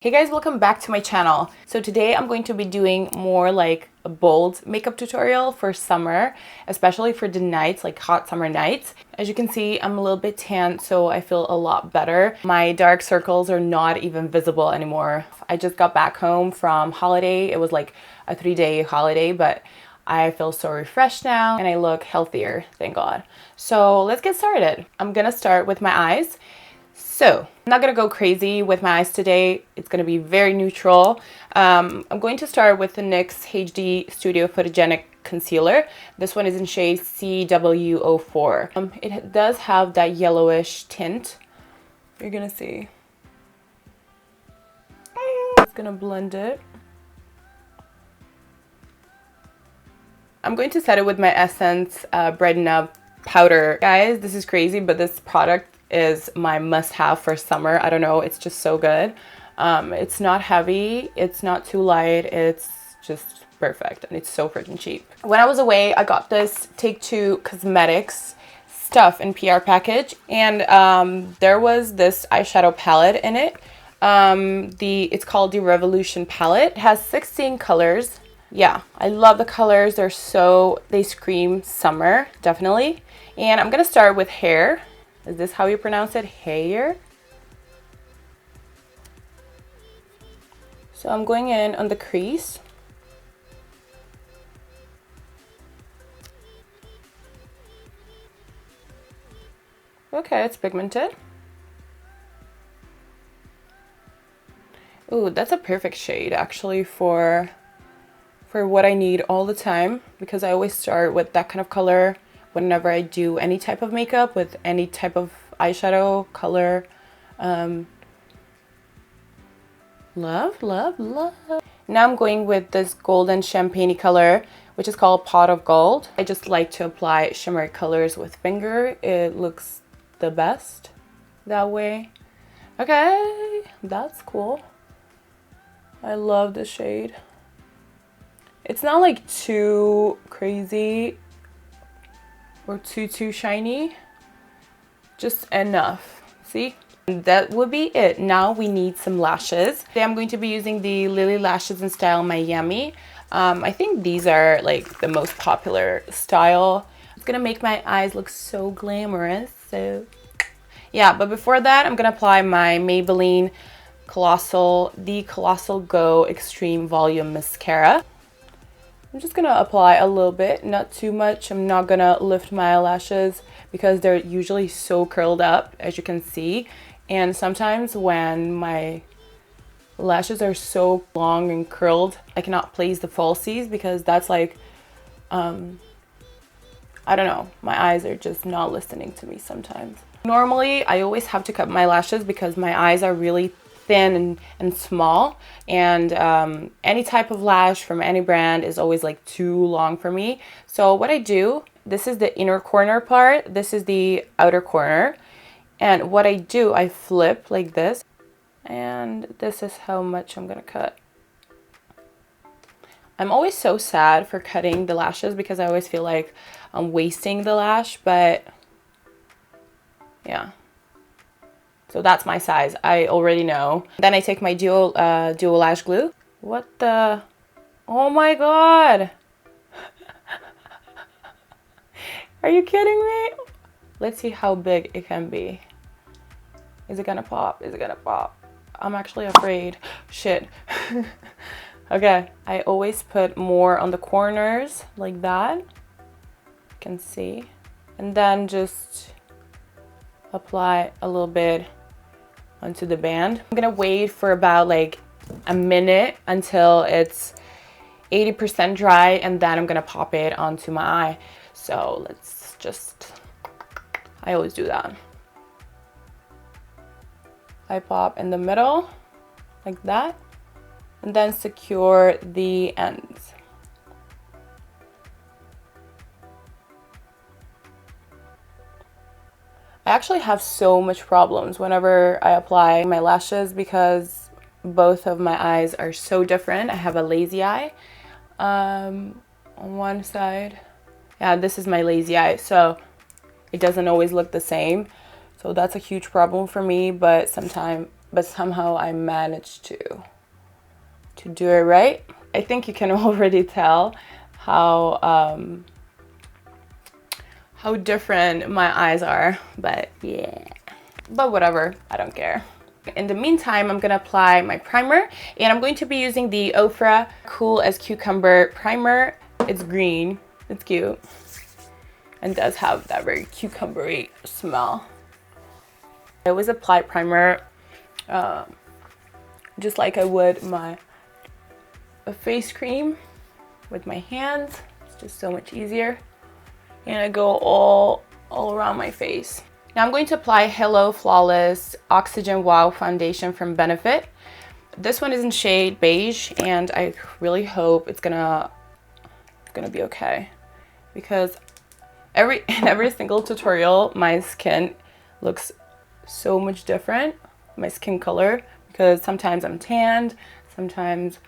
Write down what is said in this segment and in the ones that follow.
Hey guys, welcome back to my channel. So today I'm going to be doing more like a bold makeup tutorial for summer, especially for the nights, like hot summer nights. As you can see, I'm a little bit tan, so I feel a lot better. My dark circles are not even visible anymore. I just got back home from holiday. It was like a 3-day holiday, but I feel so refreshed now and I look healthier, thank God. So let's get started. I'm gonna start with my eyes. So I'm not gonna go crazy with my eyes today. It's gonna be very neutral. I'm going to start with the NYX HD Studio Photogenic Concealer. This one is in shade CW04. It does have that yellowish tint. You're gonna see. It's gonna blend it. I'm going to set it with my Essence Brighten Up powder. Guys, this is crazy, but this product is my must-have for summer. I don't know, it's just so good. It's not heavy, it's not too light, it's just perfect, and it's so freaking cheap. When I was away, I got this Take Two Cosmetics stuff in PR package, and there was this eyeshadow palette in it. It's called the Revolution palette. It has 16 colors. Yeah, I love the colors. They scream summer, definitely. And I'm gonna start with hair. Is this how you pronounce it? Hair? So I'm going in on the crease. Okay, it's pigmented. Ooh, that's a perfect shade actually for what I need all the time, because I always start with that kind of color whenever I do any type of makeup with any type of eyeshadow color. Love, love, love. Now I'm going with this golden champagne color, which is called Pot of Gold. I just like to apply shimmery colors with finger. It looks the best that way. Okay, that's cool. I love the shade. It's not like too crazy or too shiny, just enough. See, that would be it. Now we need some lashes. Today I'm going to be using the Lilly Lashes in Style Miami. I think these are like the most popular style. It's gonna make my eyes look so glamorous. So yeah, but before that, I'm gonna apply my Maybelline Colossal Go Extreme Volume Mascara. I'm just gonna apply a little bit, not too much. I'm not gonna lift my eyelashes because they're usually so curled up, as you can see. And sometimes when my lashes are so long and curled, I cannot place the falsies because that's like, I don't know, my eyes are just not listening to me sometimes. Normally, I always have to cut my lashes because my eyes are really thin and small, and any type of lash from any brand is always like too long for me. So what I do, this is the inner corner part, this is the outer corner, and what I do, I flip like this, and this is how much I'm gonna cut. I'm always so sad for cutting the lashes because I always feel like I'm wasting the lash, but yeah. So that's my size, I already know. Then I take my dual lash glue. What the? Oh my God. Are you kidding me? Let's see how big it can be. Is it gonna pop? Is it gonna pop? I'm actually afraid. Shit. Okay, I always put more on the corners like that. You can see. And then just apply a little bit onto the band. I'm gonna wait for about like a minute until it's 80% dry, and then I'm gonna pop it onto my eye. So let's just, I always do that. I pop in the middle like that, and then secure the ends. I actually have so much problems whenever I apply my lashes because both of my eyes are so different. I have a lazy eye on one side. Yeah, this is my lazy eye, so it doesn't always look the same. So that's a huge problem for me, but sometimes but somehow I managed to do it right. I think you can already tell how different my eyes are, but yeah, but whatever, I don't care. In the meantime, I'm gonna apply my primer, and I'm going to be using the OFRA Cool as Cucumber primer. It's green, it's cute, and does have that very cucumbery smell. I always apply primer just like I would a face cream with my hands. It's just so much easier. And I go all around my face. Now I'm going to apply Hello Flawless Oxygen Wow Foundation from Benefit. This one is in shade beige, and I really hope it's gonna be okay, because in every single tutorial my skin looks so much different, my skin color, because sometimes I'm tanned, sometimes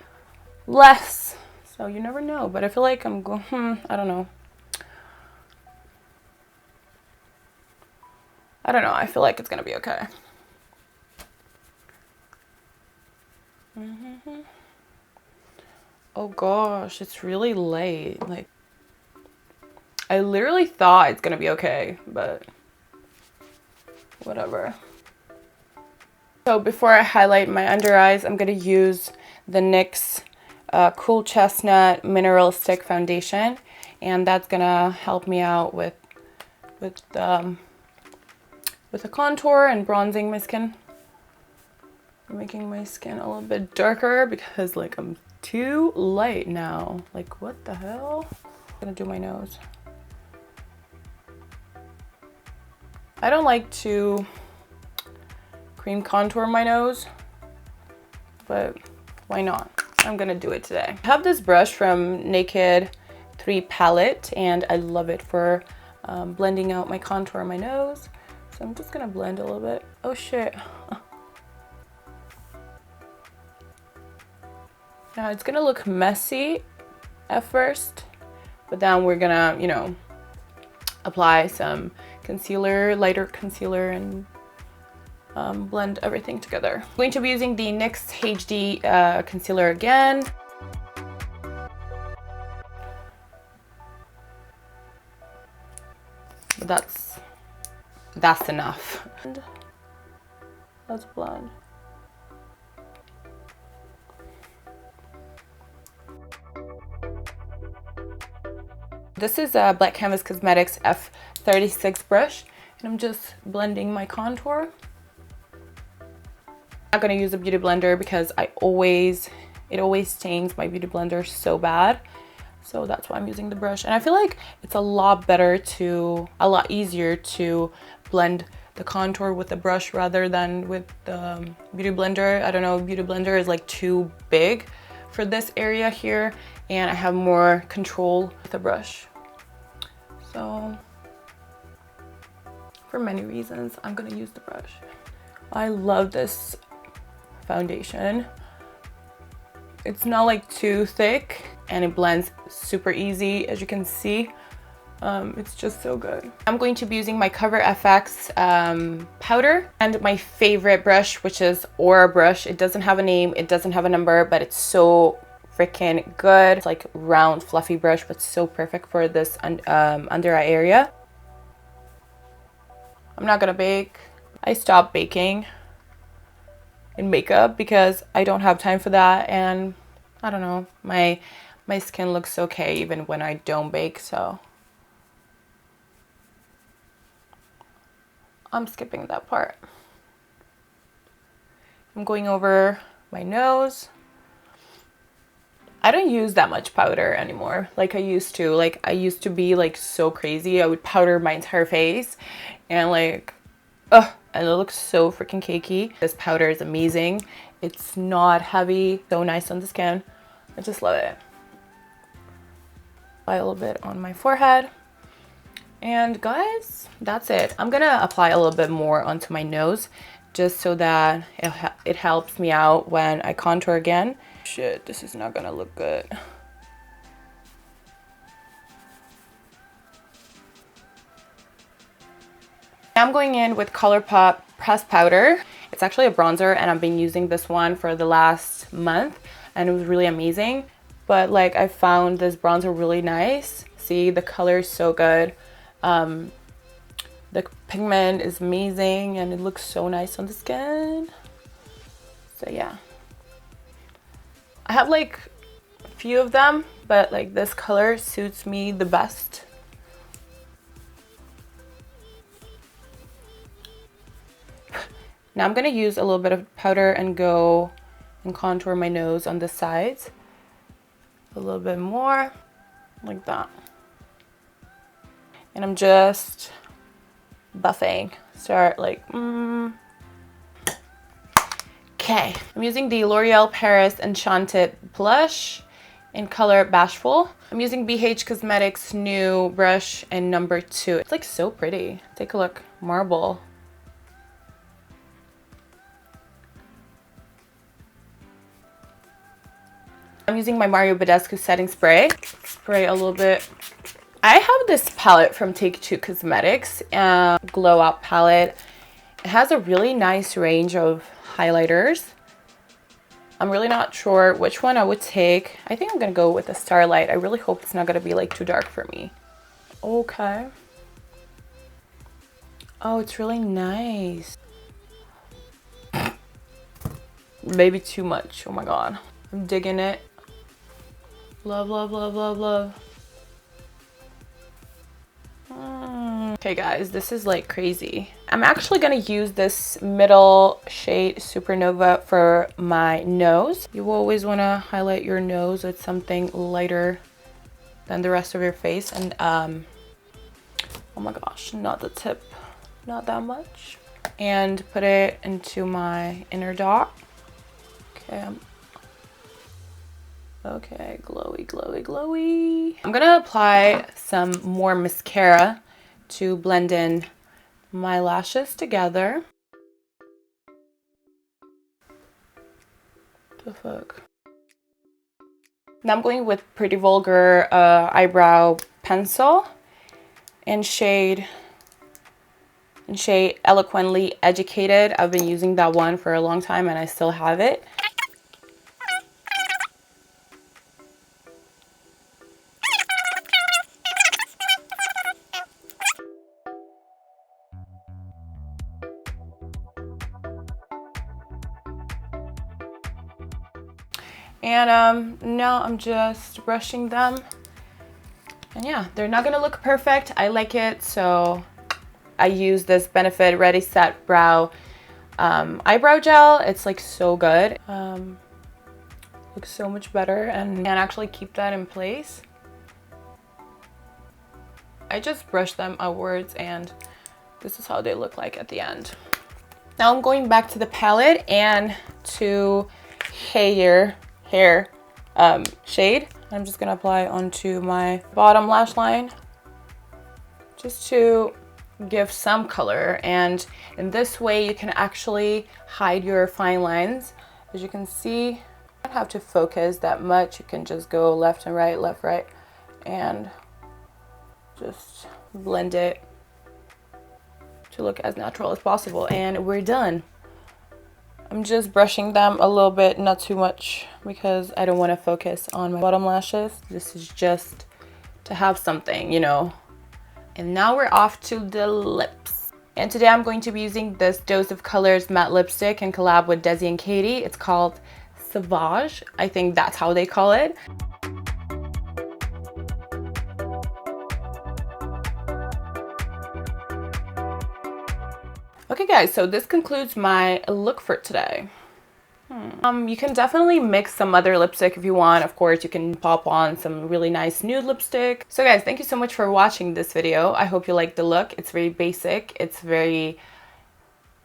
less, so you never know. But I feel like I'm going, I don't know, I feel like it's gonna be okay. Oh gosh, it's really late. Like, I literally thought it's gonna be okay, but whatever. So before I highlight my under eyes, I'm gonna use the NYX Cool Chestnut Mineral Stick Foundation, and that's gonna help me out with the contour and bronzing my skin, making my skin a little bit darker, because like I'm too light now. Like, what the hell? I'm gonna do my nose. I don't like to cream contour my nose, but why not? I'm gonna do it today. I have this brush from Naked 3 palette, and I love it for blending out my contour on my nose. So I'm just gonna blend a little bit. Oh shit. Now it's gonna look messy at first, but then we're gonna, you know, apply some concealer, lighter concealer, and blend everything together. I'm going to be using the NYX HD concealer again. But that's enough. And let's blend. This is a Black Canvas Cosmetics F36 brush, and I'm just blending my contour. I'm not gonna use a beauty blender because it always stains my beauty blender so bad. So that's why I'm using the brush. And I feel like it's a lot easier to blend the contour with the brush rather than with the beauty blender. I don't know, beauty blender is like too big for this area here, and I have more control with the brush. So for many reasons, I'm gonna use the brush. I love this foundation. It's not like too thick, and it blends super easy, as you can see. It's just so good. I'm going to be using my Cover FX powder and my favorite brush, which is Aura brush. It doesn't have a name, it doesn't have a number, but it's so freaking good. It's like round fluffy brush, but so perfect for this under eye area. I'm not gonna bake. I stopped baking in makeup because I don't have time for that, and I don't know, my skin looks okay even when I don't bake, so I'm skipping that part. I'm going over my nose. I don't use that much powder anymore like I used to. Like, I used to be like so crazy. I would powder my entire face, and like, ugh, and it looks so freaking cakey. This powder is amazing. It's not heavy, so nice on the skin. I just love it. Apply a little bit on my forehead. And guys, that's it. I'm gonna apply a little bit more onto my nose just so that it helps me out when I contour again. Shit, this is not gonna look good. I'm going in with Colourpop pressed powder, It's actually a bronzer, and I've been using this one for the last month, and it was really amazing. But like, I found this bronzer really nice. See, the color is so good. The pigment is amazing, and it looks so nice on the skin. So yeah, I have like a few of them, but like this color suits me the best. Now I'm gonna use a little bit of powder and go and contour my nose on the sides. A little bit more, like that. And I'm just buffing. Start like, Okay, I'm using the L'Oreal Paris Enchanted blush in color Bashful. I'm using BH Cosmetics new brush in number 2. It's like so pretty. Take a look, marble. I'm using my Mario Badescu setting spray. Spray a little bit. I have this palette from Take Two Cosmetics, Glow Up palette. It has a really nice range of highlighters. I'm really not sure which one I would take. I think I'm gonna go with the Starlight. I really hope it's not gonna be like too dark for me. Okay. Oh, it's really nice. Maybe too much. Oh my god. I'm digging it. Love, love, love, love, love. Okay guys, this is like crazy. I'm actually gonna use this middle shade Supernova for my nose. You always wanna highlight your nose with something lighter than the rest of your face. And oh my gosh, not the tip, not that much. And put it into my inner dot. Okay, okay, glowy, glowy, glowy. I'm gonna apply some more mascara to blend in my lashes together. What the fuck? Now I'm going with Pretty Vulgar eyebrow pencil in shade Eloquently Educated. I've been using that one for a long time and I still have it. And now I'm just brushing them. And yeah, they're not gonna look perfect. I like it, so I use this Benefit Ready Set Brow eyebrow gel. It's like so good. Looks so much better and actually keep that in place. I just brush them outwards and this is how they look like at the end. Now I'm going back to the palette and to hair shade. I'm just gonna apply onto my bottom lash line just to give some color, and in this way you can actually hide your fine lines. As you can see, you don't have to focus that much. You can just go left and right, left, right, and just blend it to look as natural as possible, and we're done. I'm just brushing them a little bit, not too much, because I don't want to focus on my bottom lashes. This is just to have something, you know. And now we're off to the lips. And today I'm going to be using this Dose of Colors matte lipstick in collab with Desi and Katie. It's called Sauvage. I think that's how they call it. Okay guys, so this concludes my look for today. You can definitely mix some other lipstick if you want. Of course, you can pop on some really nice nude lipstick. So guys, thank you so much for watching this video. I hope you liked the look. It's very basic. It's very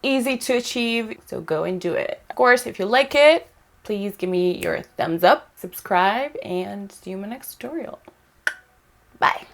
easy to achieve. So go and do it. Of course, if you like it, please give me your thumbs up, subscribe, and see you in my next tutorial. Bye.